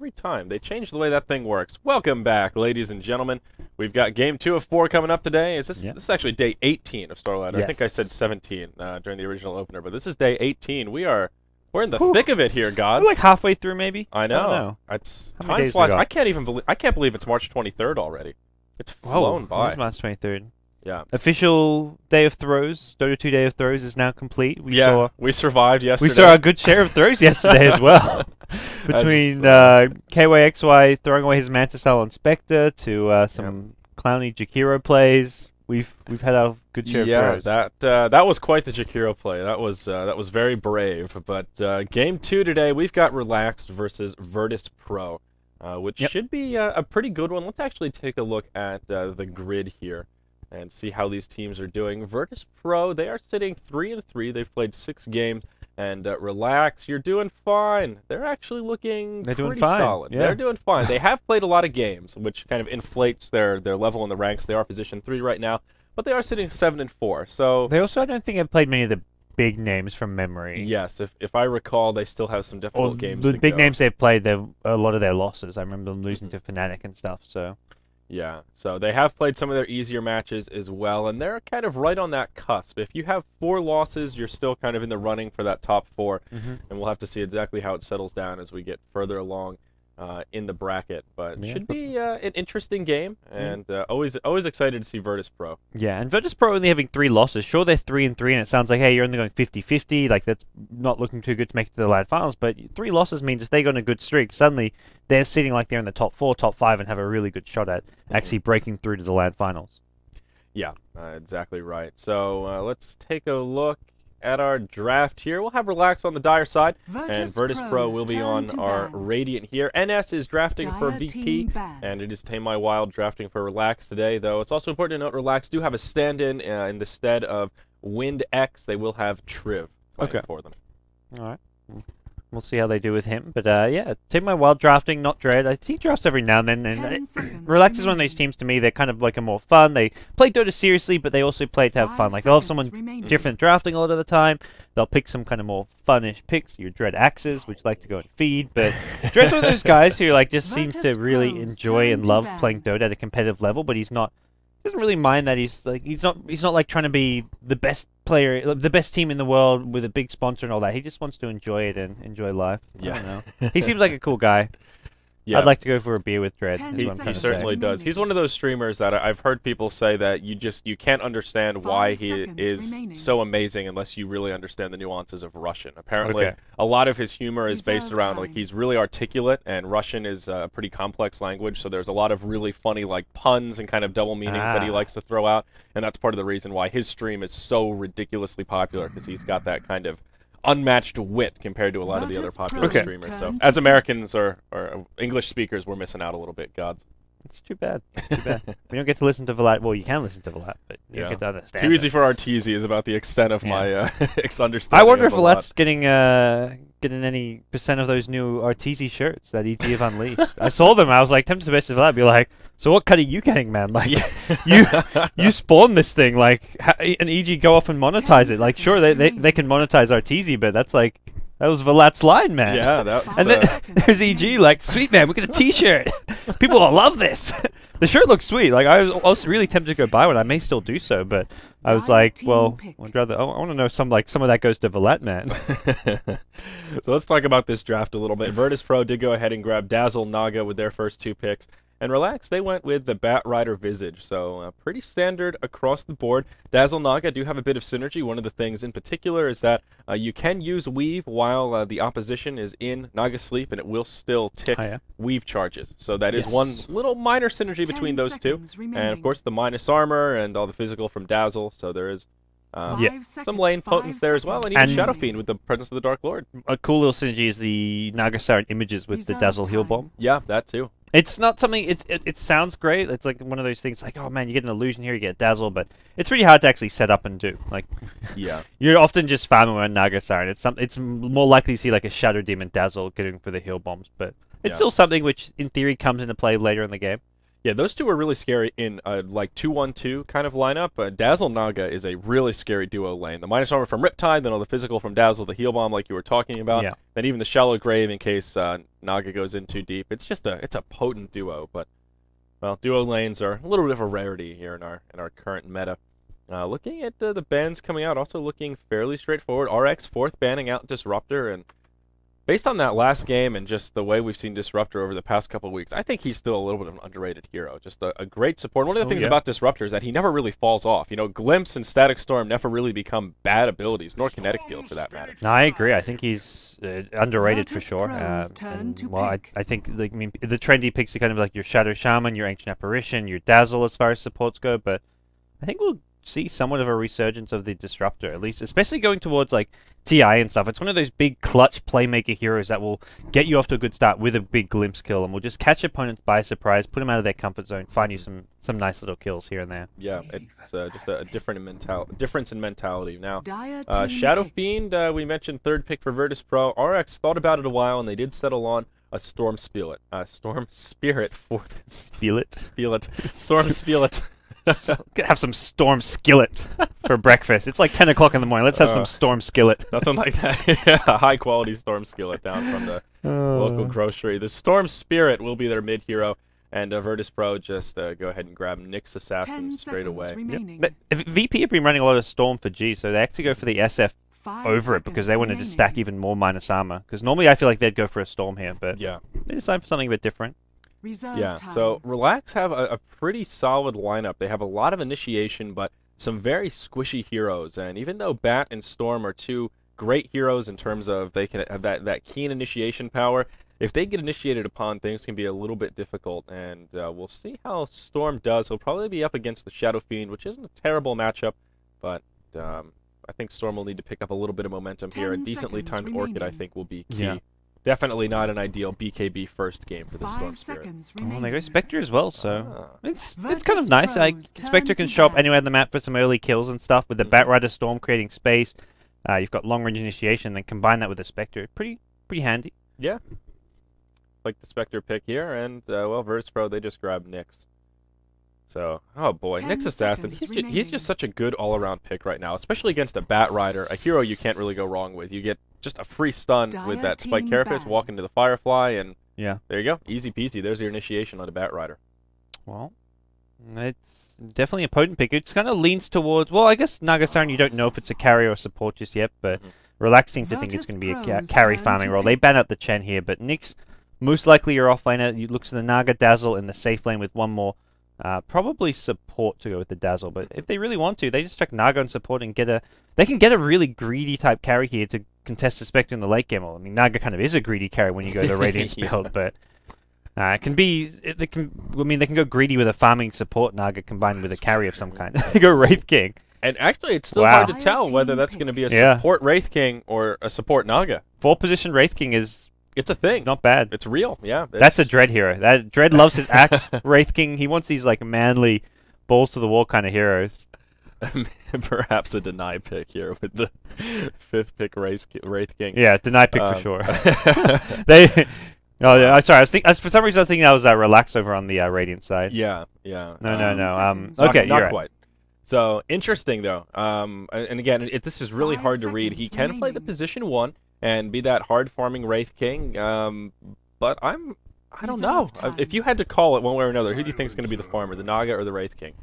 every time. They change the way that thing works. Welcome back, ladies and gentlemen. We've got game 2 of 4 coming up today. This is actually day 18 of Starladder. Yes. I think I said 17 during the original opener, but this is day 18. We're in the thick of it here, gods. We're like halfway through, maybe. I know. I don't know. It's How many time days flies. we got? I can't believe it's March 23rd already. It's flown by. It's March 23rd. Yeah. Official day of throws, Dota 2 day of throws is now complete. We survived yesterday. We saw a good share of throws yesterday as well. Between KYXY throwing away his Manta Style on Spectre to some clowny Jakiro plays. We've had a good share of throws. Yeah, that was quite the Jakiro play. That was very brave. But game 2 today, we've got Relaxed versus VirtusPro, which should be a pretty good one. Let's actually take a look at the grid here and see how these teams are doing. VirtusPro, they are sitting 3-3. They've played 6 games. And Relax, you're doing fine. They're actually looking pretty solid. Yeah. They're doing fine. They have played a lot of games, which kind of inflates their level in the ranks. They are position 3 right now, but they are sitting 7-4. So they also, I don't think, have played many of the big names from memory. Yes, if I recall, they still have some difficult games. The big names they've played, a lot of their losses. I remember them losing to Fnatic and stuff. So. Yeah, so they have played some of their easier matches as well, and they're kind of right on that cusp. If you have 4 losses, you're still kind of in the running for that top 4, and we'll have to see exactly how it settles down as we get further along in the bracket. But it should be an interesting game, and always excited to see VirtusPro. Yeah, and VirtusPro only having 3 losses. Sure, they're 3-3, and it sounds like, hey, you're only going 50-50. Like, that's not looking too good to make it to the LAN finals. But 3 losses means if they go on a good streak, suddenly they're sitting like they're in the top 4, top 5, and have a really good shot at actually breaking through to the LAN finals. Yeah, exactly right. So let's take a look at our draft here. We'll have Relax on the Dire side, and VirtusPro will be on our Radiant here. NS is drafting for VP, and it is Tame My Wild drafting for Relax today, though. It's also important to note Relax do have a stand-in in the stead of Wind X. They will have Triv playing for them. All right. We'll see how they do with him. But yeah, Tame My Wild drafting, not Dread. He drafts every now and then. And Relax is one of those teams to me. They're kind of like a more fun. They play Dota seriously, but they also play to have fun. Like they'll have someone different drafting a lot of the time. They'll pick some kind of more funnish picks. Your Dread Axes, which like to go and feed. But Dread's one of those guys who like just seems to really enjoy and love playing Dota at a competitive level, but he's not. Doesn't really mind that he's not like trying to be the best player, the best team in the world with a big sponsor and all that. He just wants to enjoy it and enjoy life. Yeah, I don't know. He seems like a cool guy. Yeah. I'd like to go for a beer with Dread. He certainly does. He's one of those streamers that I've heard people say that you can't understand why he is so amazing unless you really understand the nuances of Russian. Apparently, a lot of his humor is based around like he's really articulate, and Russian is a pretty complex language. So there's a lot of really funny like puns and kind of double meanings that he likes to throw out, and that's part of the reason why his stream is so ridiculously popular, because he's got that kind of unmatched wit compared to a lot of the other popular streamers. So as Americans or English speakers, we're missing out a little bit, gods. It's too bad. It's too bad. We don't get to listen to Vlad. Well, you can listen to Vlad, but you don't get to understand. Too easy for Arteezy is about the extent of my understanding. I wonder if Vlad's getting any % of those new Arteezy shirts that EG have unleashed. I saw them. I was like tempted to message Vlad, be like, so what cut are you getting, man? Like, you spawn this thing, like, and EG go off and monetize it. Like, sure, they can monetize Arteezy, but that's like, that was Vlad's line, man. Yeah, that's... And then there's EG, like, sweet, man, we got a t-shirt. People will love this. The shirt looks sweet. Like, I was really tempted to go buy one. I may still do so, but I was like, well, I'd rather... I want to know some of that goes to Vlad, man. So let's talk about this draft a little bit. VirtusPro did go ahead and grab Dazzle, Naga with their first 2 picks. And Relax, they went with the Bat Rider Visage, so pretty standard across the board. Dazzle, Naga do have a bit of synergy. One of the things in particular is that you can use Weave while the opposition is in Naga Sleep, and it will still tick Weave charges. So that is one little minor synergy between those two. And of course the minus armor and all the physical from Dazzle, so there is some lane potence there as well, and even Shadow Fiend with the presence of the Dark Lord. A cool little synergy is the Naga Siren images with the Dazzle Heal Bomb. Yeah, that too. It's not something, it sounds great. It's like one of those things like, oh man, you get an illusion here, you get a Dazzle, but it's pretty hard to actually set up and do. Like, you're often just farming around Naga Siren. It's more likely to see like a Shadow Demon Dazzle getting for the heal bombs, but it's still something which in theory comes into play later in the game. Yeah, those two are really scary in like 2-1-2 kind of lineup. Dazzle Naga is a really scary duo lane. The minus armor from Riptide, then all the physical from Dazzle, the heal bomb like you were talking about, Yeah. then even the shallow grave in case Naga goes in too deep. It's just it's a potent duo, but well, duo lanes are a little bit of a rarity here in our current meta. Looking at the bans coming out, also looking fairly straightforward. RX fourth banning out Disruptor, and based on that last game and just the way we've seen Disruptor over the past couple of weeks, I think he's still a little bit of an underrated hero. Just a great support. One of the things about Disruptor is that he never really falls off. You know, Glimpse and Static Storm never really become bad abilities, nor Kinetic Field for that matter. No, I agree. I think he's underrated for sure. I think like, the trendy picks are kind of like your Shadow Shaman, your Ancient Apparition, your Dazzle as far as supports go, but I think we'll see somewhat of a resurgence of the Disruptor, at least, especially going towards like TI and stuff. It's one of those big clutch playmaker heroes that will get you off to a good start with a big glimpse kill, and will just catch opponents by surprise, put them out of their comfort zone, find you some nice little kills here and there. Yeah, it's just a difference in mentality. Now, Shadow Fiend, we mentioned third pick for VirtusPro. RX thought about it a while, and they did settle on a Storm Spirit. Storm Spirit fourth. Storm Spirit. Have some Storm Skillet for breakfast. It's like 10 o'clock in the morning. Let's have some Storm Skillet. Nothing like that. Yeah, high quality Storm Skillet down from the local grocery. The Storm Spirit will be their mid hero, and VirtusPro just go ahead and grab Nyx Assassin straight away. Yep. VP have been running a lot of Storm for G, so they actually go for the SF over it because they wanted to stack even more minus armor. Because normally I feel like they'd go for a Storm here, but yeah, they decided for something a bit different. So Relax have a pretty solid lineup. They have a lot of initiation, but some very squishy heroes. And even though Bat and Storm are two great heroes in terms of they can have that keen initiation power, if they get initiated upon, things can be a little bit difficult. And we'll see how Storm does. He'll probably be up against the Shadow Fiend, which isn't a terrible matchup, but I think Storm will need to pick up a little bit of momentum here. A decently timed Orchid, I think, will be key. Yeah. Definitely not an ideal BKB first game for the Storm Spirit. Oh, they go Spectre as well, so it's kind of nice. Like Spectre can show up anywhere in the map for some early kills and stuff with the Batrider Storm creating space. You've got long range initiation, then combine that with the Spectre. Pretty handy. Yeah. Like the Spectre pick here, and well, VirtusPro, they just grabbed Nyx. So, oh boy, Nyx Assassin, he's just such a good all-around pick right now, especially against a Batrider, a hero you can't really go wrong with. You get just a free stun with that Spike Carapace, walk into the Firefly, and yeah, there you go. Easy peasy. There's your initiation on a Batrider. Well, it's definitely a potent pick. It kind of leans towards, well, I guess Nagasaran, you don't know if it's a carry or a support just yet, but Relaxing to think it's going to be a carry farming role. They ban out the Chen here, but Nyx, most likely your offlaner. You look to the Naga Dazzle in the safe lane with one more. Probably support to go with the Dazzle, but if they really want to, they just check Naga and support and they can get a really greedy type carry here to contest the Spectre in the late game. I mean, Naga kind of is a greedy carry when you go the Radiance build, but it can be, they can go greedy with a farming support Naga combined with a carry of some kind. They go Wraith King. And actually, it's still hard to tell whether that's going to be a support Wraith King or a support Naga. 4-position Wraith King is... It's a thing. Not bad. It's real, yeah. That's a Dread hero. That Dread loves his axe. Wraith King, he wants these like manly, balls to the wall kind of heroes. Perhaps a deny pick here with the 5th pick Wraith King. Yeah, deny pick for sure. Oh, sorry. For some reason I was thinking that was Relax over on the Radiant side. Yeah. No. Okay, not quite. So interesting though. And again, this is really hard to read. He can play the position 1. And be that hard farming Wraith King, but I don't know. If you had to call it one way or another, who do you think is going to be the farmer, the Naga or the Wraith King?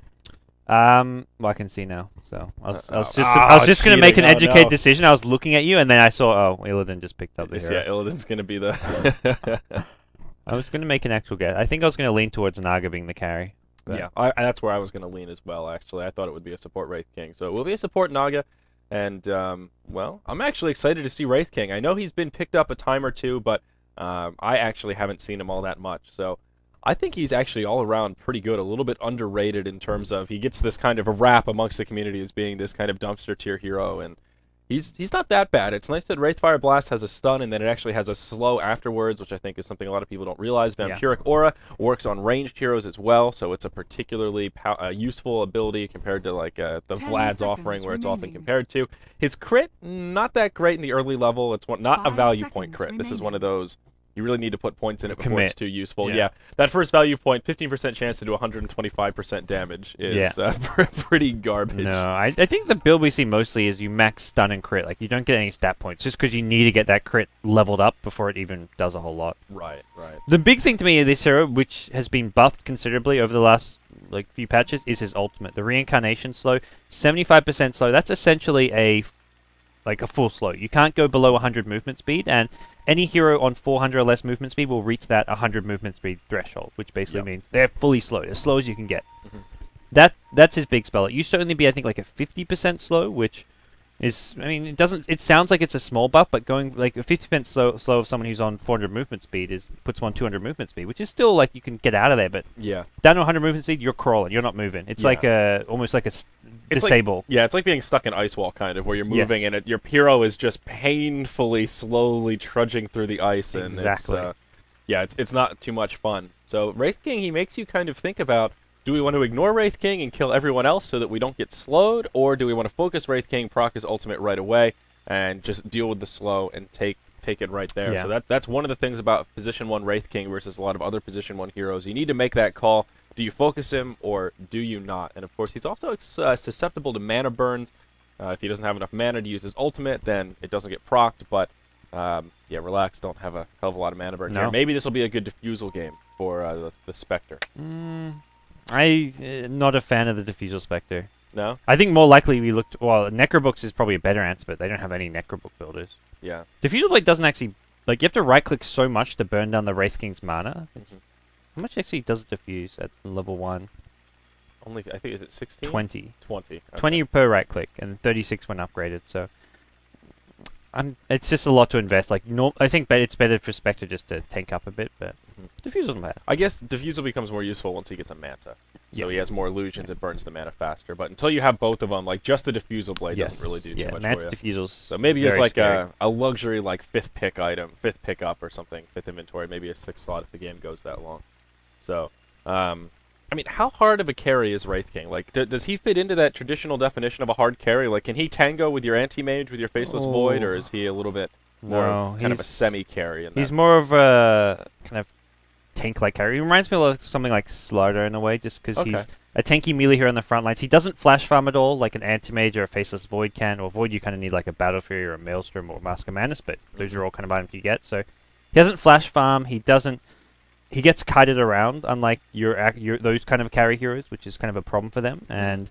Well, I can see now. So I was just going to make an educated decision. I was looking at you, and then I saw, Illidan just picked up the hero. Yeah, Illidan's going to be the... I was going to make an actual guess. I think I was going to lean towards Naga being the carry. But. Yeah, that's where I was going to lean as well, actually. I thought it would be a support Wraith King. So it will be a support Naga. And, well, I'm actually excited to see Wraith King. I know he's been picked up a time or two, but I actually haven't seen him all that much. So I think he's actually all around pretty good, a little bit underrated in terms of he gets this kind of a rap amongst the community as being this kind of dumpster tier hero. And he's not that bad. It's nice that Wraithfire Blast has a stun and then it actually has a slow afterwards, which I think is something a lot of people don't realize. Vampiric Aura works on ranged heroes as well, so it's a particularly useful ability compared to like the Vlad's offering where it's often compared to. His crit, not that great in the early level. It's not a value point crit. This is one of those You really need to put points in it before Commit. it's too useful. Yeah. Yeah, that first value point, 15% chance to do 125% damage is pretty garbage. No, I think the build we see mostly is you max stun and crit. Like, you don't get any stat points just because you need to get that crit leveled up before it even does a whole lot. Right. The big thing to me of this hero, which has been buffed considerably over the last like few patches, is his ultimate. The reincarnation slow, 75% slow. That's essentially a full slow. You can't go below 100 movement speed, and any hero on 400 or less movement speed will reach that 100 movement speed threshold, which basically means they're fully slowed, as slow as you can get. That's his big spell. It used to only be, I think, like a 50% slow, which is, I mean, it sounds like it's a small buff, but going like a 50% slow of someone who's on 400 movement speed puts them on 200 movement speed, which is still like you can get out of there, but down to 100 movement speed, you're crawling, you're not moving. It's like almost like a disable. It's like being stuck in ice wall, kind of, where you're moving and your hero is just painfully, slowly trudging through the ice, and it's not too much fun. So Wraith King, he makes you kind of think about, do we want to ignore Wraith King and kill everyone else so that we don't get slowed, or do we want to focus Wraith King, proc his ultimate right away, and just deal with the slow and take it right there? So that's one of the things about position 1 Wraith King versus a lot of other position 1 heroes. You need to make that call. Do you focus him or do you not? And of course, he's also susceptible to mana burns. If he doesn't have enough mana to use his ultimate, then it doesn't get procced. But Relax don't have a hell of a lot of mana burn here. Maybe this will be a good diffusal game for the Spectre. I'm not a fan of the Diffusal Spectre. No? I think more likely we looked... Well, Necrobooks is probably a better answer, but they don't have any Necrobook builders. Yeah. Diffusal Blade doesn't actually... Like, you have to right-click so much to burn down the Wraith King's mana. How much actually does it diffuse at level 1? Only, I think, is it 16? 20. 20. Okay. 20 per right-click, and 36 when upgraded, so... it's just a lot to invest. Like, I think it's better for Spectre just to tank up a bit, but Diffusal's not bad. I guess Diffusal becomes more useful once he gets a Manta. So he has more illusions, it burns the mana faster. But until you have both of them, like, just the Diffusal Blade doesn't really do too much Manta for you. Diffusal's so maybe it's like scary. a luxury, like, 5th pick item, 5th pickup or something, 5th inventory, maybe a 6th slot if the game goes that long. So, I mean, how hard of a carry is Wraith King? Like, does he fit into that traditional definition of a hard carry? Like, can he tango with your anti-mage, with your Faceless Void, or is he a little bit more of kind of a semi-carry? He's more of a kind of tank-like carry. He reminds me of something like Starladder in a way, just because he's a tanky melee here on the front lines. He doesn't flash farm at all, like an anti-mage or a Faceless Void can. Or Void, you kind of need like a Battle Fury or a Maelstrom or Mask of Manus, but those are all kind of items you get. So he doesn't flash farm. He doesn't. He gets kited around, unlike those kind of carry heroes, which is kind of a problem for them. And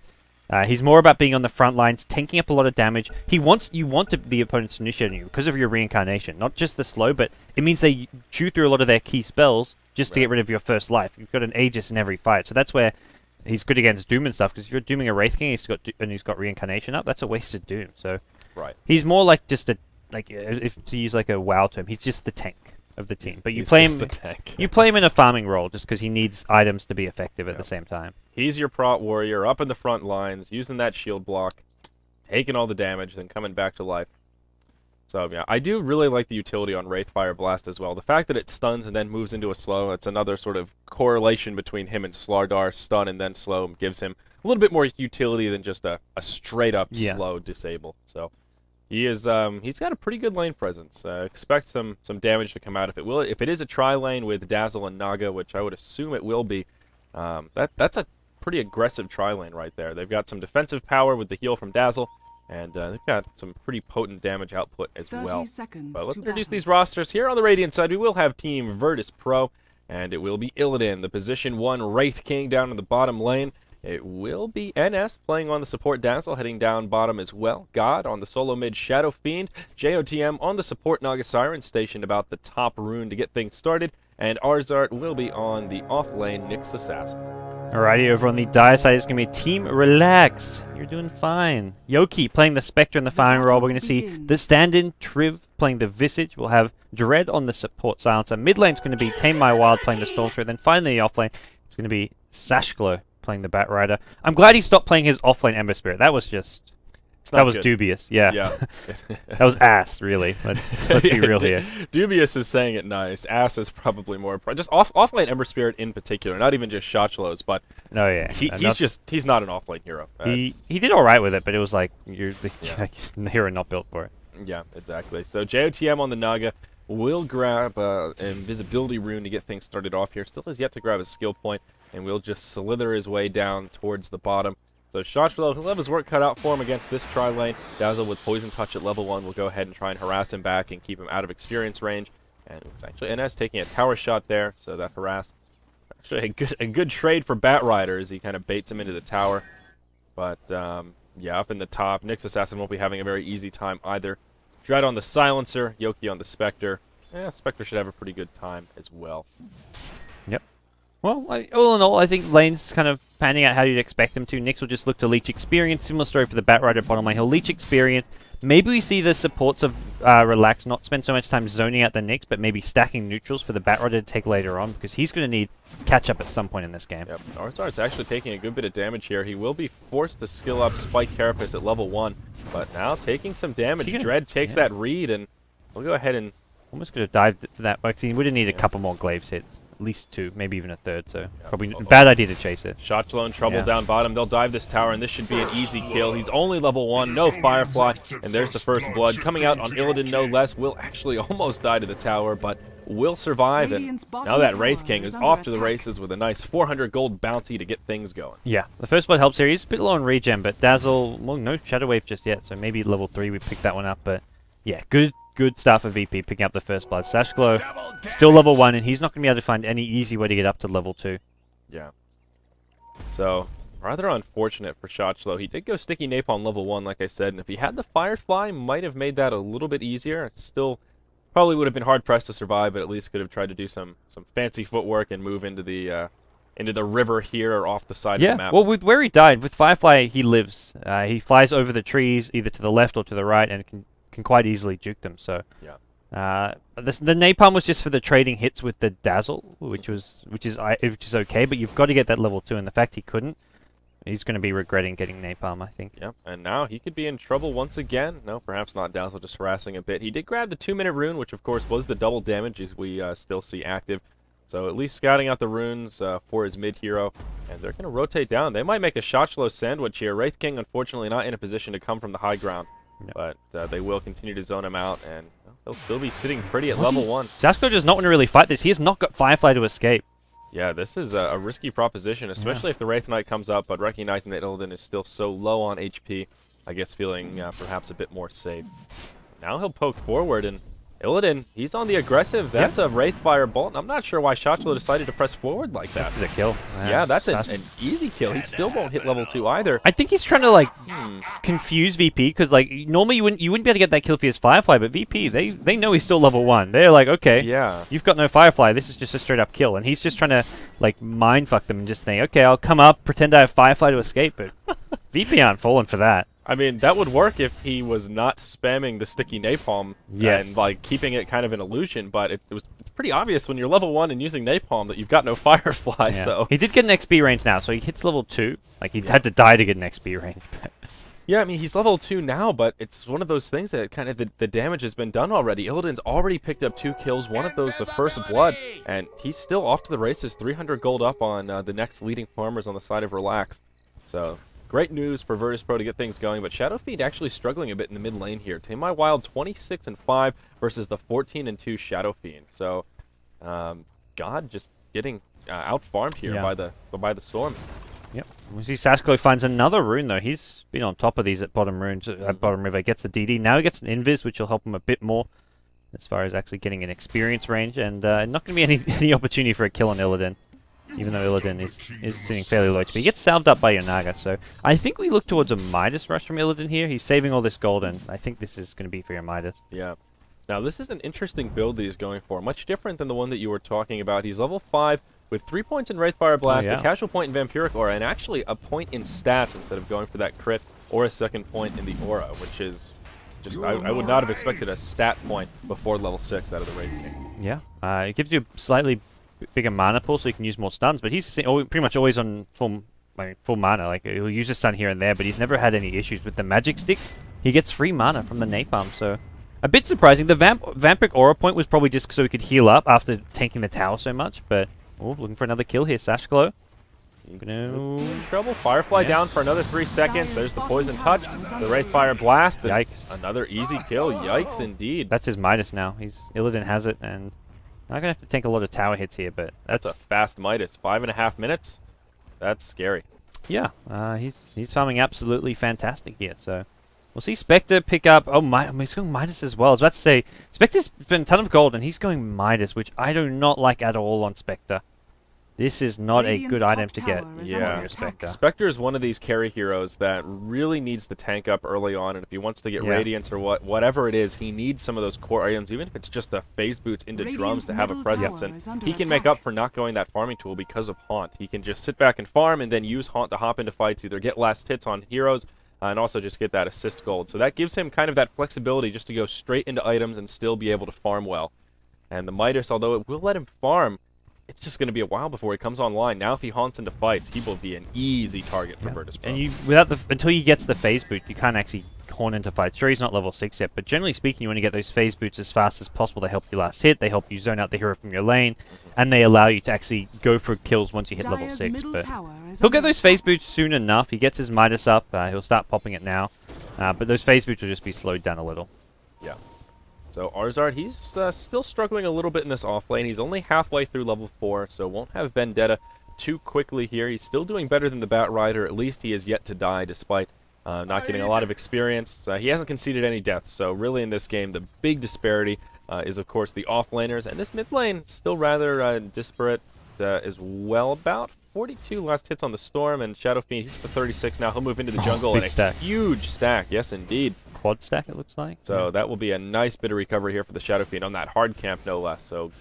he's more about being on the front lines, tanking up a lot of damage. You want the opponents to initiate on you because of your reincarnation, not just the slow, but it means they chew through a lot of their key spells just to get rid of your first life. You've got an Aegis in every fight, so that's where he's good against Doom and stuff. Because if you're dooming a Wraith King, and he's got reincarnation up, that's a wasted Doom. So he's more like just if to use like a WoW term, he's just the tank of the team, but you play him in a farming role just because he needs items to be effective at the same time. He's your prot warrior up in the front lines, using that shield block, taking all the damage, then coming back to life. So yeah, I do really like the utility on Wraithfire Blast as well. The fact that it stuns and then moves into a slow, it's another sort of correlation between him and Starladder. Stun and then slow gives him a little bit more utility than just a straight up slow disable. So he's got a pretty good lane presence. Expect some damage to come out if it is a tri-lane with Dazzle and Naga, which I would assume it will be. That's a pretty aggressive tri-lane right there. They've got some defensive power with the heal from Dazzle, and they've got some pretty potent damage output as well. But let's introduce these rosters. Here on the Radiant side, we will have Team VirtusPro, and it will be Illidan, the position 1 Wraith King down in the bottom lane. It will be NS playing on the support Dazzle, heading down bottom as well. God on the solo mid Shadow Fiend. JOTM on the support Naga Siren, stationed about the top rune to get things started. And Arzart will be on the off lane Nyx Assassin. Alrighty, over on the Dire side, it's going to be Team Relax. You're doing fine. Yoki playing the Spectre in the firing role. We're going to see the stand-in Triv playing the Visage. We'll have Dread on the support Silencer. Mid lane's going to be Tame My Wild playing the Stormthrower. Then finally, off lane, it's going to be Sashglow playing the Bat Rider. I'm glad he stopped playing his offlane Ember Spirit. That was just... That was dubious, yeah. That was ass, really. Let's be real here. Dubious is saying it nice. Ass is probably more... Just offlane Ember Spirit in particular, not even just Shotchlows, but... No, yeah. He's not an offlane hero. He did alright with it, but it was like, you're the hero not built for it. Yeah, exactly. So JOTM on the Naga. will grab an invisibility rune to get things started off here. Still has yet to grab a skill point, and will just slither his way down towards the bottom. So Shotchlo, he'll have his work cut out for him against this tri-lane. Dazzle with Poison Touch at level 1 will go ahead and try and harass him back and keep him out of experience range. And it was actually NS taking a tower shot there, so that harass. Actually a good trade for Batrider as he kind of baits him into the tower. But yeah, up in the top, Nyx Assassin won't be having a very easy time either. Dread on the Silencer, Yoki on the Spectre. Spectre should have a pretty good time as well. Yep. Well, all in all, I think lane's kind of panning out how you'd expect them to. Nyx will just look to leech experience. Similar story for the Batrider bottom lane. He'll leech experience. Maybe we see the supports of Relax not spend so much time zoning out the Nyx, but maybe stacking neutrals for the Batrider to take later on, because he's going to need catch-up at some point in this game. Yep, Arstar's actually taking a good bit of damage here. He will be forced to skill up Spike Carapace at level 1, but now taking some damage. Dread takes that read, and we'll go ahead and... Almost could have dived for that, because he would have needed a couple more glaives hits. At least 2, maybe even a 3rd, so probably a bad idea to chase it. Shotchlo in trouble down bottom. They'll dive this tower, and this should be an easy kill. He's only level 1, no Firefly, and there's the first blood. Coming out on Illidan, no less. Will actually almost die to the tower, but will survive, and now that Wraith King is off to the races with a nice 400 gold bounty to get things going. Yeah, the first blood helps here. He's a bit low on regen, but Dazzle, well, no Shadow Wave just yet, so maybe level 3 we pick that one up, but yeah, good start for VP, picking up the first blood. Sashglow, still level 1, and he's not going to be able to find any easy way to get up to level 2. Yeah. So, rather unfortunate for Shotchlo. He did go Sticky Napalm level 1, like I said, and if he had the Firefly, might have made that a little bit easier. It still probably would have been hard-pressed to survive, but at least could have tried to do some fancy footwork and move into the river here or off the side of the map. Well, with where he died, with Firefly, he lives. He flies over the trees, either to the left or to the right, and can quite easily juke them. So the napalm was just for the trading hits with the Dazzle, which is okay, but you've got to get that level 2, and the fact he couldn't, he's going to be regretting getting napalm, I think. Yep, and now he could be in trouble once again. No, perhaps not Dazzle, just harassing a bit. He did grab the 2-minute rune, which of course was the double damage we still see active. So at least scouting out the runes for his mid-hero, and they're going to rotate down. They might make a Shotchlo sandwich here. Wraith King, unfortunately, not in a position to come from the high ground. But they will continue to zone him out, and they'll still be sitting pretty at level 1. Sashglow does not want to really fight this. He has not got Firefly to escape. Yeah, this is a risky proposition, especially if the Wraith Knight comes up, but recognizing that Illidan is still so low on HP, I guess feeling perhaps a bit more safe. Now he'll poke forward, and Illidan, he's on the aggressive. That's a Wraithfire Bolt, and I'm not sure why Shotchlo decided to press forward like that. This is a kill. Yeah, that's an easy kill. He still won't hit level 2 either. I think he's trying to, like, confuse VP, because, like, normally you wouldn't be able to get that kill if he has Firefly, but VP, they know he's still level 1. They're like, okay, you've got no Firefly, this is just a straight-up kill. And he's just trying to, like, mindfuck them and just think, okay, I'll come up, pretend I have Firefly to escape, but VP aren't falling for that. I mean, that would work if he was not spamming the Sticky Napalm and, like, keeping it kind of an illusion, but it's pretty obvious when you're level 1 and using Napalm that you've got no Firefly, so... He did get an XP range now, so he hits level 2. Like, he had to die to get an XP range. Yeah, I mean, he's level 2 now, but it's one of those things that kind of the damage has been done already. Illidan's already picked up 2 kills, one of those the first blood, and he's still off to the races, 300 gold up on the next leading farmers on the side of Relax. So... great news for VirtusPro to get things going, but Shadowfiend actually struggling a bit in the mid lane here. Tame My Wild 26-5 versus the 14-2 Shadowfiend. So, God just getting out-farmed here by the storm. Yep. We see Sashglow finds another rune though. He's been on top of these at bottom runes, at bottom river. Gets the DD. Now he gets an invis, which will help him a bit more as far as actually getting an experience range, and not going to be any opportunity for a kill on Illidan. Even though Illidan is sitting fairly low HP. He gets salved up by Yonaga, so I think we look towards a Midas rush from Illidan here. He's saving all this gold, and I think this is going to be for your Midas. Yeah. Now, this is an interesting build that he's going for. Much different than the one that you were talking about. He's level 5 with 3 points in Wraithfire Blast, a casual point in Vampiric Aura, and actually a point in stats instead of going for that crit or a second point in the Aura, which is just... I would not have expected a stat point before level 6 out of the Wraith King. Yeah. It gives you slightly bigger mana pool, so you can use more stuns, but he's pretty much always on full mana. Like, he'll use a stun here and there, but he's never had any issues with the magic stick. He gets free mana from the napalm, so a bit surprising. The Vampiric Aura point was probably just so he could heal up after tanking the tower so much, but looking for another kill here. Sashglow In trouble. Firefly down for another 3 seconds. There's the poison touch. The Wraithfire blast. Yikes. Another easy kill. Yikes indeed. That's his Midas now. Illidan has it, and not gonna have to take a lot of tower hits here, but that's a fast Midas. 5.5 minutes. That's scary. Yeah, he's farming absolutely fantastic here. So we'll see Spectre pick up. Oh my, he's going Midas as well. I was about to say Spectre's been a ton of gold, and he's going Midas, which I do not like at all on Spectre. This is not a good item to get. Yeah, Spectre is one of these carry heroes that really needs to tank up early on, and if he wants to get Radiance or whatever it is, he needs some of those core items, even if it's just the phase boots into drums to have a presence, and he can make up for not going that farming tool because of Haunt. He can just sit back and farm, and then use Haunt to hop into fights, either get last hits on heroes, and also just get that assist gold. So that gives him kind of that flexibility just to go straight into items and still be able to farm well. And the Midas, although it will let him farm, it's just going to be a while before he comes online. Now, if he haunts into fights, he will be an easy target for VirtusPro. And until he gets the phase boot, you can't actually haunt into fights. Sure, he's not level 6 yet, but generally speaking, you want to get those phase boots as fast as possible. They help you last hit, they help you zone out the hero from your lane, and they allow you to actually go for kills once you hit level 6. But he'll get those phase boots soon enough. He gets his Midas up. He'll start popping it now. But those phase boots will just be slowed down a little. Yeah. So Arzard, he's still struggling a little bit in this off lane. He's only halfway through level 4, so won't have Vendetta too quickly here. He's still doing better than the Bat Rider. At least he is yet to die, despite not getting a lot of experience. He hasn't conceded any deaths, so really in this game, the big disparity is, of course, the off-laners. And this mid lane, still rather disparate as well. About 42 last hits on the Storm, and Shadow Fiend, he's for 36 now. He'll move into the jungle, and a huge stack. Yes, indeed. Quad stack, it looks like. So that will be a nice bit of recovery here for the Shadow Fiend on that hard camp, no less. So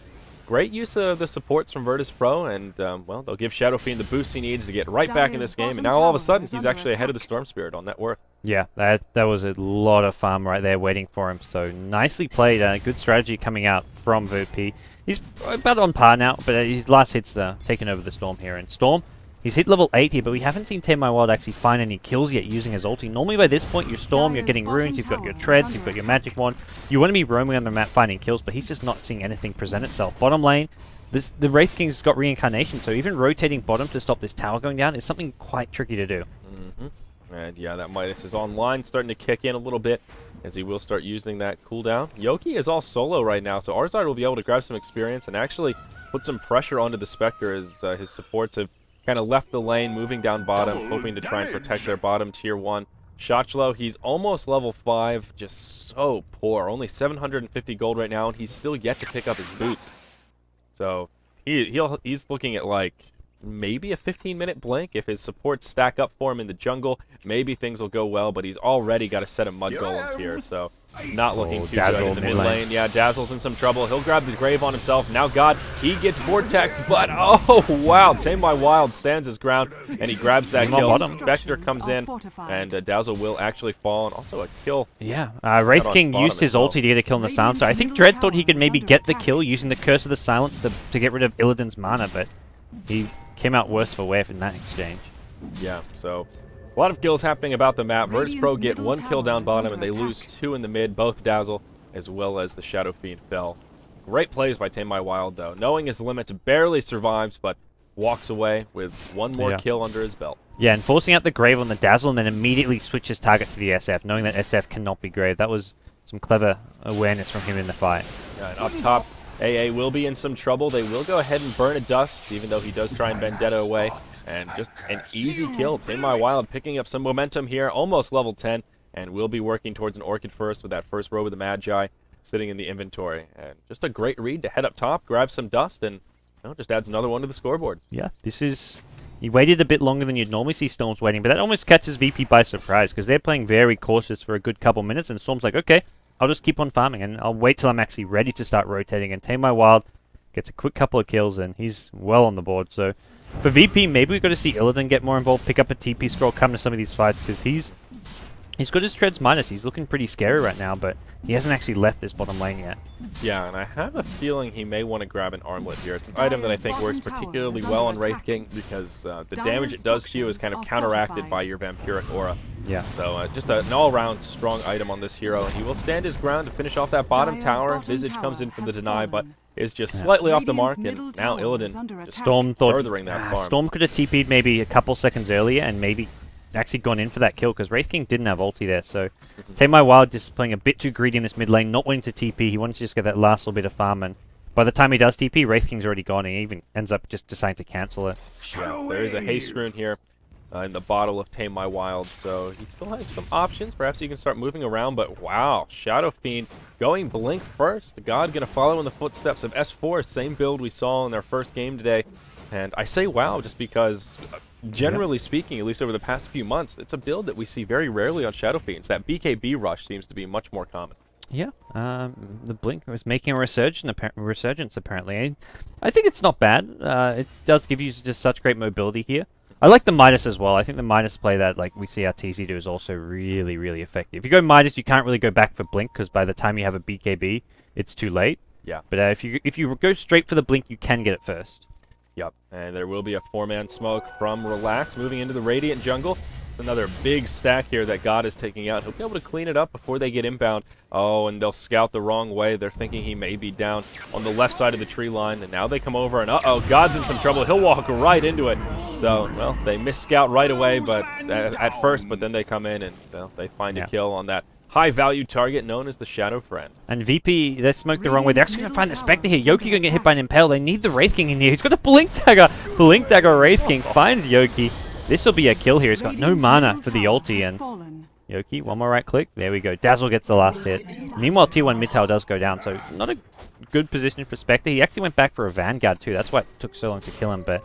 great use of the supports from VirtusPro, and, well, they'll give Shadow Fiend the boost he needs to get right back in this game. And now all of a sudden, he's actually ahead of the Storm Spirit on net worth. Yeah, that was a lot of farm right there waiting for him. So nicely played. Good strategy coming out from VP. He's about on par now, but his last hit's taken over the Storm here. And Storm, he's hit level 8 here, but we haven't seen Tame My Wild actually find any kills yet using his ulti. Normally by this point, your Storm, you're getting runes, you've got your treads, you've got your magic wand. You want to be roaming on the map finding kills, but he's just not seeing anything present itself. Bottom lane, the Wraith King's got reincarnation, so even rotating bottom to stop this tower going down is something quite tricky to do. And yeah, that Midas is online, starting to kick in a little bit, as he will start using that cooldown. Yoki is all solo right now, so Arzard will be able to grab some experience and actually put some pressure onto the Spectre as his supports have kind of left the lane, moving down bottom, hoping to try and protect their bottom tier 1. Shotchlo, he's almost level 5, just so poor. Only 750 gold right now, and he's still yet to pick up his boots. So he's looking at like maybe a 15-minute blink. If his supports stack up for him in the jungle, maybe things will go well, but he's already got a set of mud golems here, so not looking too good in the mid lane. Yeah, Dazzle's in some trouble. He'll grab the Grave on himself. Now God, he gets Vortex, but oh wow, Tame My Wild stands his ground, and he grabs that kill. Spectre comes in, and Dazzle will actually fall, and also a kill. Yeah, Wraith King used his ulti to get a kill in the Silencer. I think Dread thought he could maybe get the kill using the Curse of the Silence to get rid of Illidan's mana, but he came out worse for wear in that exchange. Yeah, so a lot of kills happening about the map. VirtusPro get 1 kill down bottom, and they lose 2 in the mid. Both Dazzle as well as the Shadow Fiend fell. Great plays by Tame My Wild, though. Knowing his limits, barely survives, but walks away with 1 more kill under his belt. Yeah, and forcing out the Grave on the Dazzle, and then immediately switches target to the SF, knowing that SF cannot be Grave. That was some clever awareness from him in the fight. Yeah, and up top, AA will be in some trouble. They will go ahead and burn a Dust, even though he does try and Vendetta away. And just an easy kill. Tame My Wild picking up some momentum here, almost level 10, and will be working towards an Orchid first with that first row of the Magi sitting in the inventory. And just a great read to head up top, grab some Dust, and just adds another one to the scoreboard. Yeah, this is... He waited a bit longer than you'd normally see Storms waiting, but that almost catches VP by surprise, because they're playing very cautious for a good couple minutes, and Storm's like, okay, I'll just keep on farming, and I'll wait till I'm actually ready to start rotating. And Tame My Wild gets a quick couple of kills, and he's well on the board. So for VP, maybe we've got to see Illidan get more involved, pick up a TP scroll, come to some of these fights, because he's got his treads minus. He's looking pretty scary right now, but he hasn't actually left this bottom lane yet. Yeah, and I have a feeling he may want to grab an armlet here. It's an item that I think works particularly well on Wraith King, because the damage it does to you is kind of counteracted by your vampiric aura. Yeah. So just an all-around strong item on this hero, and he will stand his ground to finish off that bottom tower. Visage comes in for the deny, but is just slightly off the mark, and now Illidan just Storm thought furthering that farm. Storm could have TP'd maybe a couple seconds earlier and maybe actually gone in for that kill, because Wraith King didn't have ulti there, so Tame My Wild just playing a bit too greedy in this mid lane, not wanting to TP. He wanted to just get that last little bit of farm, and by the time he does TP, Wraith King's already gone, and he even ends up just deciding to cancel it. Yeah, there is a haste rune here in the bottle of Tame My Wild, so he still has some options. Perhaps he can start moving around, but wow, Shadow Fiend going Blink first. God going to follow in the footsteps of S4, same build we saw in their first game today. And I say wow just because, generally speaking, at least over the past few months, it's a build that we see very rarely on Shadow Fiends. That BKB rush seems to be much more common. Yeah, the Blink was making a resurgence apparently. I think it's not bad. It does give you just such great mobility here. I like the Midas as well. I think the Midas play that like we see our TZ do is also really, really effective. If you go Midas, you can't really go back for Blink because by the time you have a BKB, it's too late. Yeah. But if you go straight for the Blink, you can get it first. Yep. And there will be a 4-man smoke from Relax moving into the Radiant jungle. Another big stack here that God is taking out. He'll be able to clean it up before they get inbound. Oh, and they'll scout the wrong way. They're thinking he may be down on the left side of the tree line. And now they come over and uh-oh, God's in some trouble. He'll walk right into it. So, well, they miss scout right away but at first, but then they come in and they find a kill on that high-value target known as the Shadow Friend. And VP, they smoked the wrong way. They're actually going to find the Spectre here. Yoki going to get hit by an Impale. They need the Wraith King in here. He's got a Blink Dagger. Blink Dagger Wraith King finds Yoki. This will be a kill here. He's got no mana for the ulti, and Yoki, one more right click. There we go. Dazzle gets the last hit. Meanwhile, T1 mid tower does go down, so not a good position for Spectre. He actually went back for a Vanguard too. That's why it took so long to kill him, but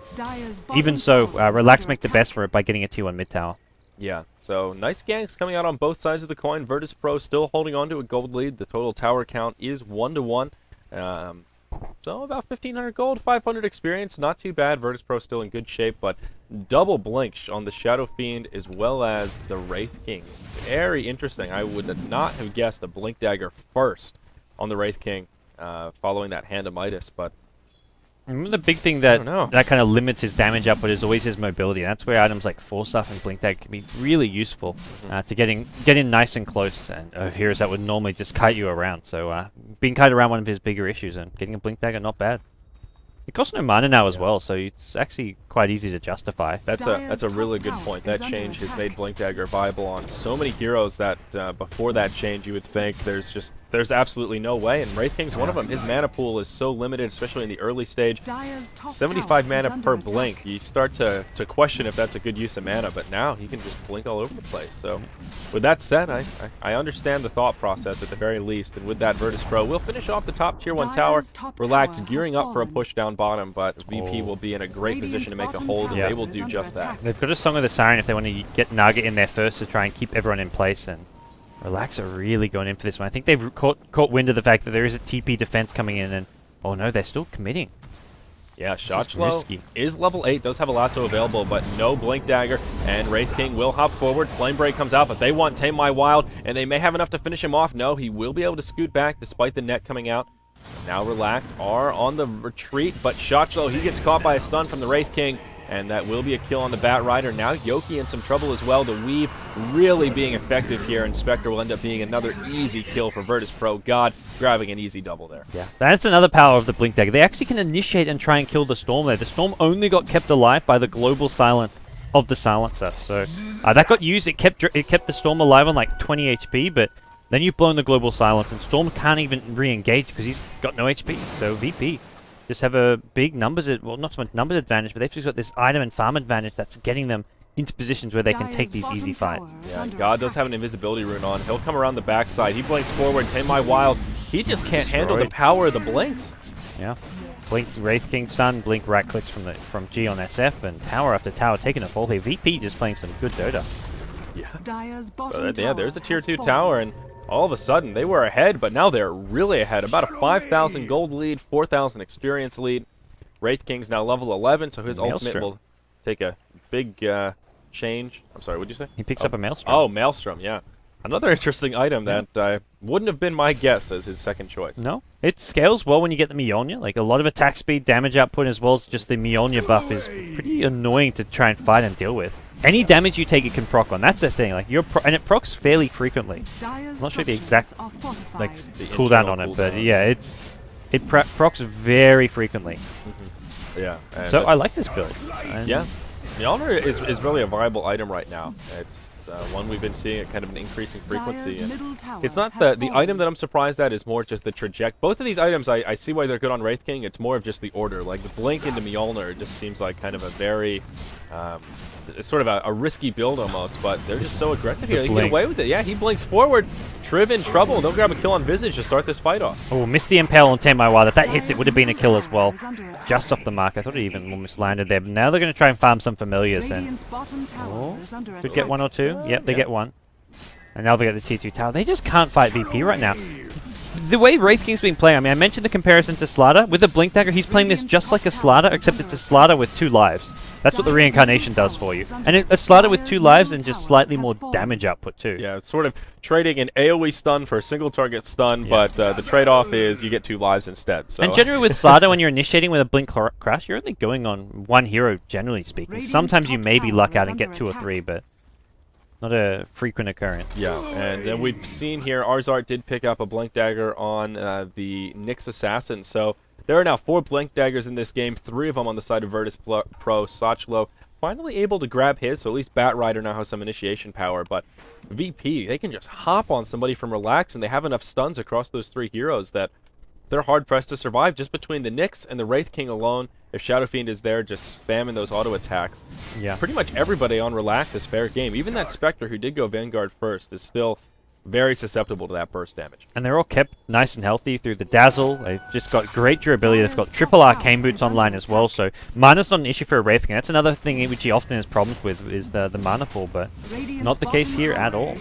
even so, Relax make the best for it by getting a T1 mid tower. Yeah, so nice ganks coming out on both sides of the coin. VirtusPro still holding on to a gold lead. The total tower count is 1-1. So about 1,500 gold, 500 experience. Not too bad. VirtusPro still in good shape, but double blink on the Shadow Fiend as well as the Wraith King. Very interesting. I would not have guessed a Blink Dagger first on the Wraith King following that Hand of Midas, but the big thing that kind of limits his damage output is always his mobility. That's where items like Force Stuff and Blink Dagger can be really useful to get in nice and close, and heroes that would normally just kite you around. So being kited around one of his bigger issues, and getting a Blink Dagger, not bad. It costs no mana now as well, so it's actually quite easy to justify. That's a really good point. That change has made Blink Dagger viable on so many heroes that before that change you would think there's absolutely no way, and Wraith King's one of them. His mana pool is so limited, especially in the early stage. 75 mana per blink. You start to question if that's a good use of mana, but now he can just blink all over the place. So with that said, I understand the thought process at the very least, and with that, VirtusPro will finish off the top tier 1 tower. Relax, gearing up for a push down bottom, but VP will be in a great position to make a hold, and they will do just that. They've got a Song of the Siren if they want to get Nugget in there first to try and keep everyone in place, and Relax are really going in for this one. I think they've caught wind of the fact that there is a TP defense coming in, and oh no, they're still committing. Yeah, Shotchlo is level 8, does have a lasso available, but no Blink Dagger, and Wraith King will hop forward. Flame Break comes out, but they want Tame My Wild, and they may have enough to finish him off. No, he will be able to scoot back despite the net coming out. Now Relax are on the retreat, but Shotchlo, he gets caught by a stun from the Wraith King, and that will be a kill on the Bat Rider. Now Yoki in some trouble as well. The Weave really being effective here, and Spectre will end up being another easy kill for VirtusPro. God grabbing an easy double there. Yeah, that's another power of the Blink Dagger. They actually can initiate and try and kill the Storm there. The Storm only got kept alive by the global silence of the Silencer. So that got used. It kept the Storm alive on like 20 HP, but then you've blown the global silence, and Storm can't even re-engage because he's got no HP. So VP just have a big numbers, well, not so much numbers advantage, but they've just got this item and farm advantage that's getting them into positions where they can take these easy fights. Yeah, God does have an invisibility rune on. He'll come around the backside. He blinks forward. Tame My Wild. He just can't handle the power of the blinks. Yeah. Blink Wraith King stun, Blink right clicks from G on SF, and tower after tower taking a fall here. VP just playing some good Dota. Yeah, there's a tier 2 tower, and all of a sudden they were ahead, but now they're really ahead. About a 5,000 gold lead, 4,000 experience lead. Wraith King's now level 11, so his ultimate will take a big change. I'm sorry, what did you say? He picks up a Maelstrom. Oh, Maelstrom, yeah. Another interesting item that wouldn't have been my guess as his second choice. No, it scales well when you get the Mjolnir. Like, a lot of attack speed, damage output, as well as just the Mjolnir buff is pretty annoying to try and fight and deal with. Any damage you take, it can proc on. That's the thing. Like, and it procs fairly frequently. I'm not sure the exact cooldown on it, but yeah, it procs very frequently. Yeah. So I like this build. Yeah. Mjolnir is really a viable item right now. It's one we've been seeing at kind of an increasing frequency. And it's not the item that I'm surprised at, is more just the trajectory. Both of these items, I see why they're good on Wraith King. It's more of just the order. Like the Blink into Mjolnir just seems like kind of a very, it's sort of a risky build almost, but they're just so aggressive here. They can get away with it. Yeah, he blinks forward. Triv in trouble. They'll grab a kill on Visage to start this fight off. Oh, missed the Impale on 10 my wild. If that hits, it would have been a kill as well. Just off the mark. I thought it even almost landed there. But now they're going to try and farm some familiars. And could get 1 or 2. Yep, they get 1. And now they get the tier 2 tower. They just can't fight VP right now. The way Wraith King's been playing, I mean, I mentioned the comparison to Starladder. With the Blink Dagger, he's playing this just like a Starladder, except it's a Starladder with 2 lives. That's what the reincarnation does for you. And a Starladder with 2 lives and just slightly more damage output too. Yeah, it's sort of trading an AoE stun for a single target stun, but the trade-off is you get 2 lives instead. So. And generally with Starladder, when you're initiating with a Blink Crash, you're only going on 1 hero, generally speaking. Sometimes you maybe luck out and get 2 or 3, but not a frequent occurrence. Yeah, and then we've seen here, Arzart did pick up a Blink Dagger on the Nyx Assassin, so there are now 4 Blink Daggers in this game, 3 of them on the side of VirtusPro. Sachlo finally able to grab his, so at least Batrider now has some initiation power, but VP, they can just hop on somebody from Relax, and they have enough stuns across those 3 heroes that they're hard-pressed to survive just between the Nyx and the Wraith King alone. If Shadow Fiend is there just spamming those auto attacks, pretty much everybody on Relax is fair game. Even that Spectre, who did go Vanguard first, is still very susceptible to that burst damage. And they're all kept nice and healthy through the Dazzle. They've just got great durability. They've got triple Arcane Boots online as well, so mana's not an issue for a Wraith King. That's another thing which he often has problems with, is the mana pool, but not the case here at all.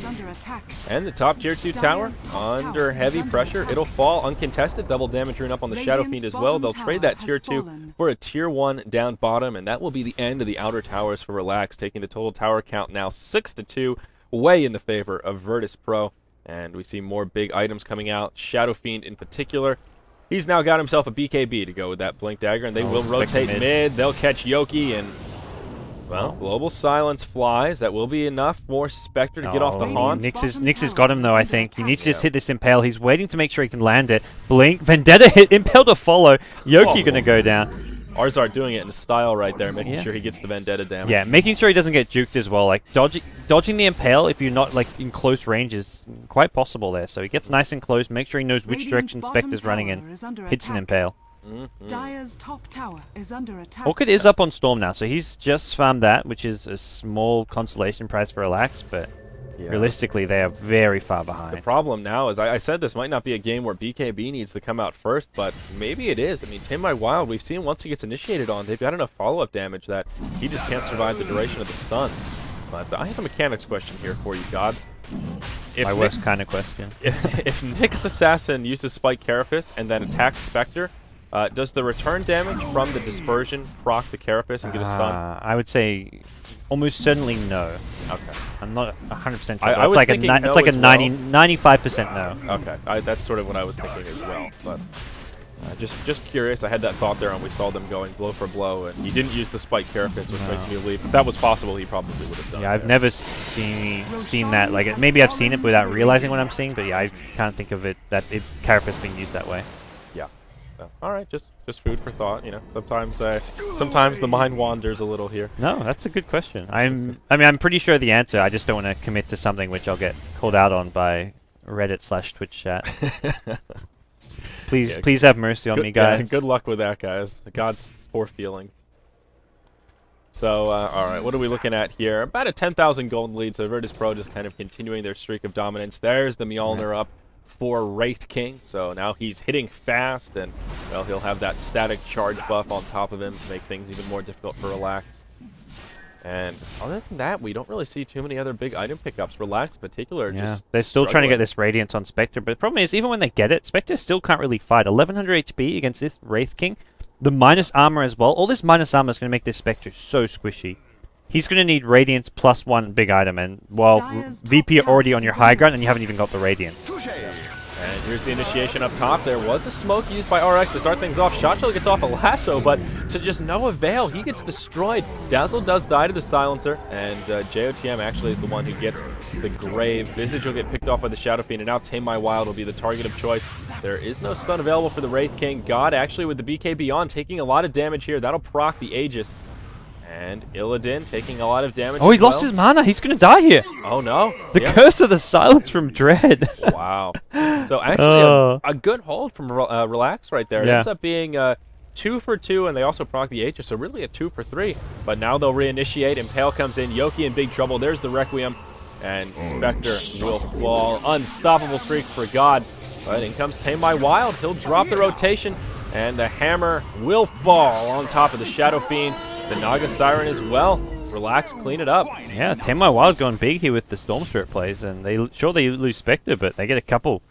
And the top tier 2 tower under heavy pressure. It'll fall uncontested. Double damage rune up on the Shadow Fiend as well. They'll trade that tier 2 for a tier 1 down bottom, and that will be the end of the outer towers for Relax, taking the total tower count now 6-2. Way in the favor of VirtusPro, and we see more big items coming out. Shadow Fiend in particular, he's now got himself a BKB to go with that Blink Dagger, and they will rotate mid. They'll catch Yoki, and well, Global Silence flies. That will be enough for Spectre to get off the Haunts. Nyx has got him though, I think. He needs to just hit this Impale. He's waiting to make sure he can land it. Blink, Vendetta hit, Impale to follow. Yoki gonna go down. Arzart doing it in style right there, making sure he gets the Vendetta damage. Yeah, making sure he doesn't get juked as well. Like dodging the Impale if you're not like in close range is quite possible there. So he gets nice and close, make sure he knows which direction Spectre's running in, hits an Impale. Dire's top tower is under attack. Orchid is up on Storm now, so he's just farmed that, which is a small consolation prize for Relax, but realistically, they are very far behind. The problem now is, I said this might not be a game where BKB needs to come out first, but maybe it is. I mean, Tim My Wild, we've seen once he gets initiated on, they've got enough follow-up damage that he just can't survive the duration of the stun. But I have a mechanics question here for you, God. My worst kind of question. If Nyx Assassin uses Spike Carapace and then attacks Spectre, does the return damage from the dispersion proc the Carapace and get a stun? I would say almost certainly no. Okay. I'm not 100% sure. It's like a 95% no. Okay. That's sort of what I was thinking as well. But just curious. I had that thought there, and we saw them going blow for blow, and he didn't use the Spike Carapace, which makes me believe if that was possible, he probably would have done it. Yeah, I've never seen that. Like, maybe I've seen it without realizing what I'm seeing, but yeah, I can't think of it that Carapace being used that way. Yeah. All right, just food for thought. You know, sometimes the mind wanders a little here. No, that's a good question. I mean, I'm pretty sure the answer. I just don't want to commit to something which I'll get called out on by Reddit/Twitch chat. Please have mercy on me, guys. Yeah, good luck with that, guys. God's poor feelings. So, all right, what are we looking at here? About a 10,000 gold lead. So VirtusPro just kind of continuing their streak of dominance. There's the Mjolnir up for Wraith King, so now he's hitting fast, and well, he'll have that static charge buff on top of him to make things even more difficult for Relax. And other than that, we don't really see too many other big item pickups. Relax in particular, just they're still trying to get this Radiance on Spectre, but the problem is, even when they get it, Spectre still can't really fight. 1100 HP against this Wraith King, the minus armor as well. All this minus armor is going to make this Spectre so squishy. He's going to need Radiance plus 1 big item, and while VP are already on your high ground, and you haven't even got the Radiance. And here's the initiation up top. There was a smoke used by RX to start things off. Shotshell gets off a lasso, but to just no avail. He gets destroyed. Dazzle does die to the silencer, and JOTM actually is the one who gets the grave. Visage will get picked off by the Shadow Fiend, and now Tame My Wild will be the target of choice. There is no stun available for the Wraith King. God actually with the BK Beyond taking a lot of damage here. That'll proc the Aegis. And Illidan taking a lot of damage. Oh, he lost his mana. He's going to die here. Oh, no. The Curse of the Silence from Dread. Wow. So actually a good hold from Relax right there. It ends up being 2 for 2, and they also proc the Aegis, so really a 2 for 3. But now they'll reinitiate. Impale comes in. Yoki in big trouble. There's the Requiem. And Spectre will fall. Unstoppable streak for God. But in comes Tame My Wild. He'll drop the rotation, and the hammer will fall on top of the Shadow Fiend. The Naga Siren as well. Relax, clean it up. Yeah, Tame My Wild going big here with the Storm Spirit plays, and they lose Spectre, but they get a couple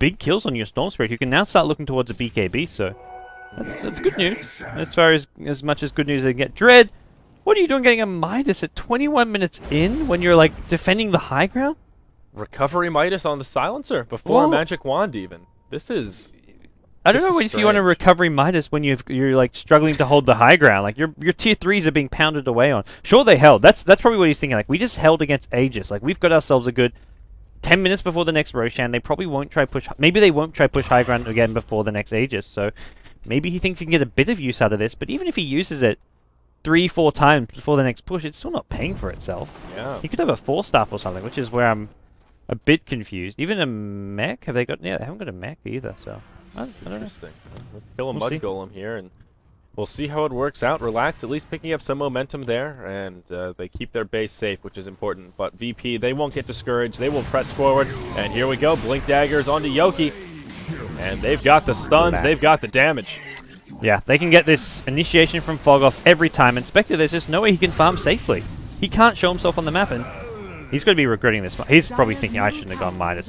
big kills on your Storm Spirit. You can now start looking towards a BKB, so that's good news. As far as much as good news they get. Dread, what are you doing getting a Midas at 21 minutes in when you're like defending the high ground? Recovery Midas on the silencer before Magic Wand even. This is... I don't know if you want to recovery Midas when you're like struggling to hold the high ground. Like your tier 3s are being pounded away on. Sure, they held. That's probably what he's thinking. Like, we just held against Aegis. Like, we've got ourselves a good 10 minutes before the next Roshan. They probably won't try push. Maybe they won't try push high ground again before the next Aegis. So maybe he thinks he can get a bit of use out of this. But even if he uses it 3-4 times before the next push, it's still not paying for itself. Yeah. He could have a 4-staff or something, which is where I'm a bit confused. Even a mech? Have they got? Yeah, they haven't got a mech either. So. I don't know. Interesting. We'll kill a Mud Golem here, and we'll see how it works out. Relax, at least picking up some momentum there, and they keep their base safe, which is important. But VP, they won't get discouraged. They will press forward, and here we go. Blink Daggers onto Yoki, and they've got the stuns. They've got the damage. Yeah, they can get this initiation from Fog off every time, and Spectre, there's just no way he can farm safely. He can't show himself on the map, and he's going to be regretting this. He's probably thinking, I shouldn't have gone Midas.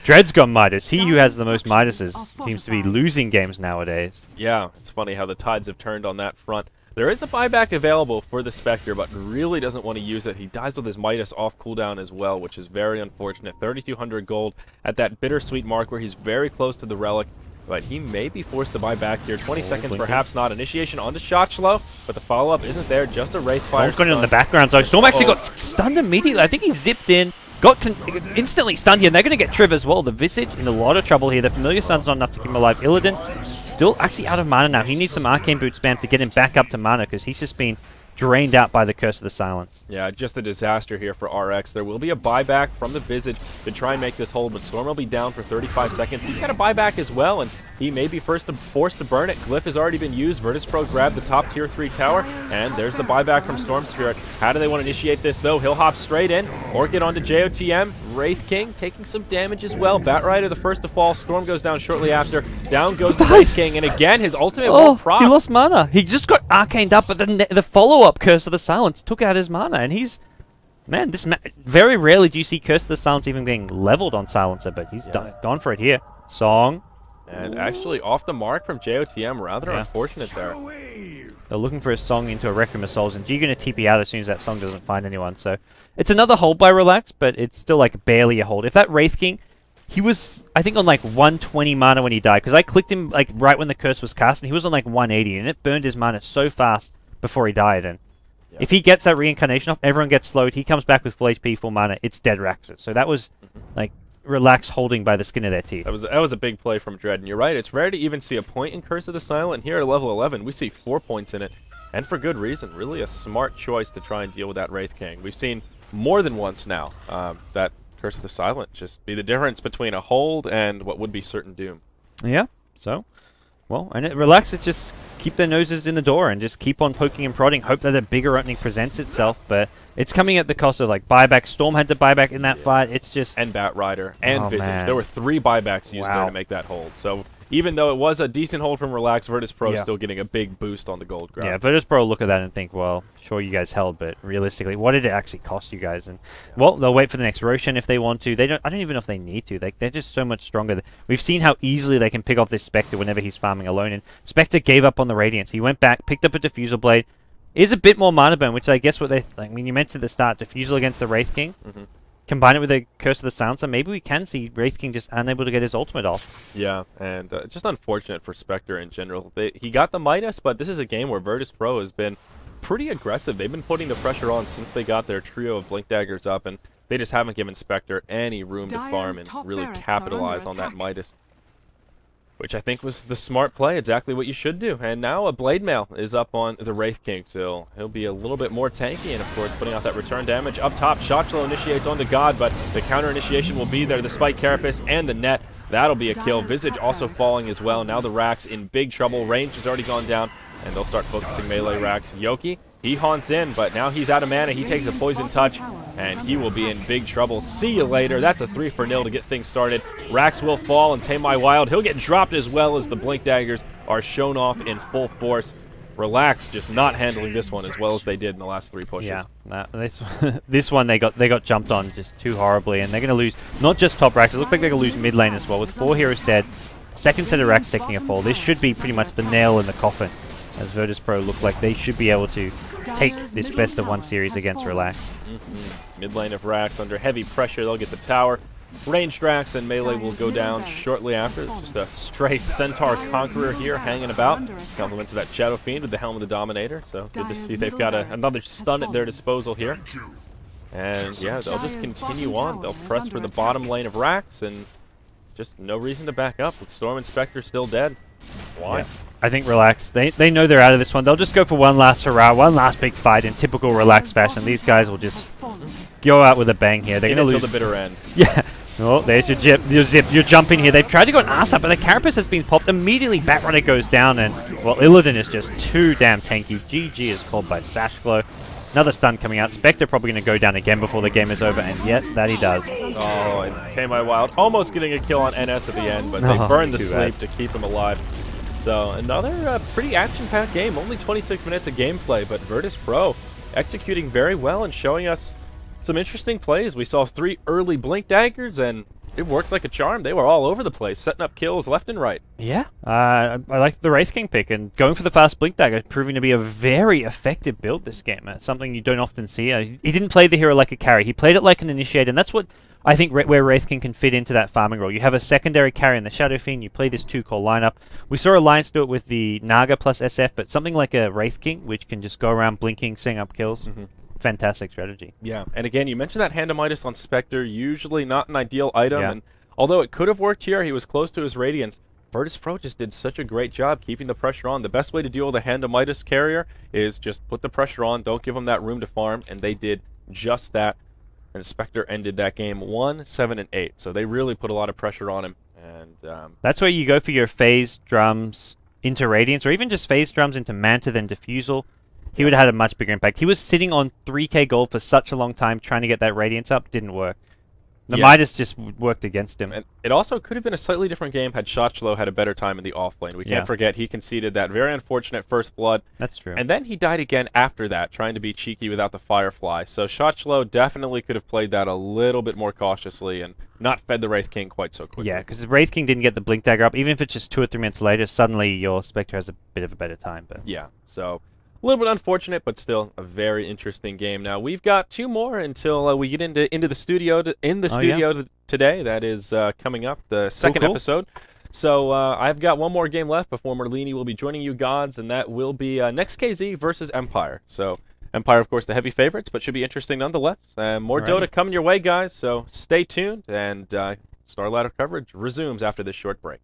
Dread's gone Midas. He who has the most Midases seems to be losing games nowadays. Yeah, it's funny how the tides have turned on that front. There is a buyback available for the Spectre, but really doesn't want to use it. He dies with his Midas off cooldown as well, which is very unfortunate. 3,200 gold at that bittersweet mark where he's very close to the Relic. But he may be forced to buy back here. 20 seconds, perhaps not. Initiation onto Shotchlo, but the follow-up isn't there. Just a Wraithfire. Storm's going in the background, so Storm actually got stunned immediately. I think he zipped in, got instantly stunned here, and they're going to get Triv as well. The Visage in a lot of trouble here. The Familiar Sun's not enough to keep him alive. Illidan still actually out of mana now. He needs some Arcane Boot spam to get him back up to mana, because he's just been drained out by the Curse of the Silence. Yeah, just a disaster here for RX. There will be a buyback from the Visage to try and make this hold, but Storm will be down for 35 seconds. He's got a buyback as well, and he may be forced to burn it. Glyph has already been used. VirtusPro grabbed the top tier 3 tower, and there's the buyback from Storm Spirit. How do they want to initiate this, though? He'll hop straight in, or get onto JOTM. Wraith King taking some damage as well. Batrider the first to fall. Storm goes down shortly after. Down goes the Wraith King, and again, his ultimate won't proc. He lost mana. He just got arcaned up, but the follow-up Curse of the Silence took out his mana, and he's... Man, very rarely do you see Curse of the Silence even being leveled on Silencer, but he's gone for it here. Song. And actually off the mark from JOTM, rather unfortunate there. They're looking for a Song into a Requiem of Souls, and G going to TP out as soon as that Song doesn't find anyone. So it's another hold by Relax, but it's still like barely a hold. If that Wraith King, he was, I think, on like 120 mana when he died, because I clicked him like right when the Curse was cast, and he was on like 180, and it burned his mana so fast before he died. And if he gets that reincarnation off, everyone gets slowed. He comes back with full HP, full mana. It's dead Raxus. So that was like Relax holding by the skin of their teeth. That was a big play from Dread, and you're right. It's rare to even see a point in Curse of the Silent. Here at level 11, we see 4 points in it, and for good reason. Really a smart choice to try and deal with that Wraith King. We've seen more than once now that Curse of the Silent just be the difference between a hold and what would be certain doom. Yeah. So, well, and Relax it just keep their noses in the door and just keep on poking and prodding. Hope that a bigger opening presents itself, but it's coming at the cost of like buyback. Storm had to buy back in that fight. It's just and Batrider and Visage. Man. There were 3 buybacks used there to make that hold. So even though it was a decent hold from Relax, VirtusPro still getting a big boost on the gold grab. Yeah, VirtusPro look at that and think, well, sure you guys held, but realistically, what did it actually cost you guys? And well, they'll wait for the next Roshan if they want to. I don't even know if they need to. They're just so much stronger. We've seen how easily they can pick off this Spectre whenever he's farming alone. And Spectre gave up on the Radiance. He went back, picked up a Diffusal Blade. Is a bit more mana burn, which I guess what they... I mean, you mentioned at the start, Diffusal against the Wraith King. combine it with a Curse of the Silencer, maybe we can see Wraith King just unable to get his ultimate off. Yeah, and just unfortunate for Spectre in general. He got the Midas, but this is a game where VirtusPro has been pretty aggressive. They've been putting the pressure on since they got their trio of Blink Daggers up, and they just haven't given Spectre any room to farm and really capitalize on that Midas, which I think was the smart play, exactly what you should do. And now a Blade Mail is up on the Wraith King, so he'll be a little bit more tanky, and of course putting out that return damage. Up top, Shotchlo initiates onto God, but the counter initiation will be there. The Spike Carapace and the net, that'll be a kill. Visage also falling as well. Now the Rax in big trouble. Range has already gone down, and they'll start focusing melee Rax. Yoki, he haunts in, but now he's out of mana. He takes a Poison Touch, and he will be in big trouble. See you later. That's a 3-for-0 to get things started. Rax will fall, and Tame My Wild, he'll get dropped as well as the Blink Daggers are shown off in full force. Relax just not handling this one as well as they did in the last 3 pushes. Yeah, this one they got jumped on just too horribly, and they're going to lose not just top Rax. It looks like they're going to lose mid lane as well with 4 heroes dead. Second set of Rax taking a fall. This should be pretty much the nail in the coffin, as VirtusPro look like they should be able to take this best of 1 series against Relax. Mid lane of Rax under heavy pressure. They'll get the tower. Ranged Rax and melee will go down shortly after. Just a stray Centaur Conqueror here hanging about. Compliments of that Shadow Fiend with the Helm of the Dominator. So good to see they've got another stun at their disposal here. And yeah, they'll just continue on. They'll press for the bottom lane of Rax, and just no reason to back up with Storm and Spectre still dead. Why? Yeah. I think Relax, they know they're out of this one. They'll just go for one last hurrah, one last big fight in typical Relax fashion. These guys will just go out with a bang here. They're going to lose. Until the bitter end. Yeah. Oh, there's your zip. You're jumping here. They've tried to go an ass up, but the Carapace has been popped. Immediately, Batrunner goes down, and, well, Illidan is just too damn tanky. GG is called by Sashglow. Another stun coming out. Spectre probably going to go down again before the game is over, and yet that he does. Oh, and Tame My Wild almost getting a kill on NS at the end, but they burned the sleep to keep him alive. So another pretty action-packed game. Only 26 minutes of gameplay, but VirtusPro executing very well and showing us some interesting plays. We saw 3 early Blink Daggers, and it worked like a charm. They were all over the place, setting up kills left and right. Yeah, I like the Wraith King pick, and going for the fast Blink Dagger, proving to be a very effective build this game. Something you don't often see. He didn't play the hero like a carry. He played it like an initiator, and that's what I think where Wraith King can fit into that farming role. You have a secondary carry in the Shadow Fiend, you play this 2-core lineup. We saw Alliance do it with the Naga plus SF, but something like a Wraith King, which can just go around blinking, setting up kills. Fantastic strategy. Yeah, and again, you mentioned that Hand of Midas on Spectre, usually not an ideal item, and although it could have worked here, he was close to his Radiance. VirtusPro just did such a great job keeping the pressure on. The best way to deal with a Hand of Midas carrier is just put the pressure on, don't give him that room to farm, and they did just that. And Spectre ended that game 1-7-8, so they really put a lot of pressure on him. And that's where you go for your phase drums into Radiance, or even just phase drums into Manta, then Diffusal. He would have had a much bigger impact. He was sitting on 3k gold for such a long time trying to get that Radiance up. Didn't work. The Midas just worked against him. And it also could have been a slightly different game had Shotchlo had a better time in the offlane. We can't forget he conceded that very unfortunate first blood. That's true. And then he died again after that, trying to be cheeky without the Firefly. So Shotchlo definitely could have played that a little bit more cautiously and not fed the Wraith King quite so quickly. Yeah, because Wraith King didn't get the Blink Dagger up. Even if it's just 2 or 3 minutes later, suddenly your Spectre has a bit of a better time. But yeah, so a little bit unfortunate, but still a very interesting game. Now we've got 2 more until we get into the studio today. That is coming up, the second episode. So I've got 1 more game left before Merlini will be joining you gods, and that will be Next KZ versus Empire. So Empire, of course, the heavy favorites, but should be interesting nonetheless. More Dota coming your way, guys. So stay tuned, and Starladder coverage resumes after this short break.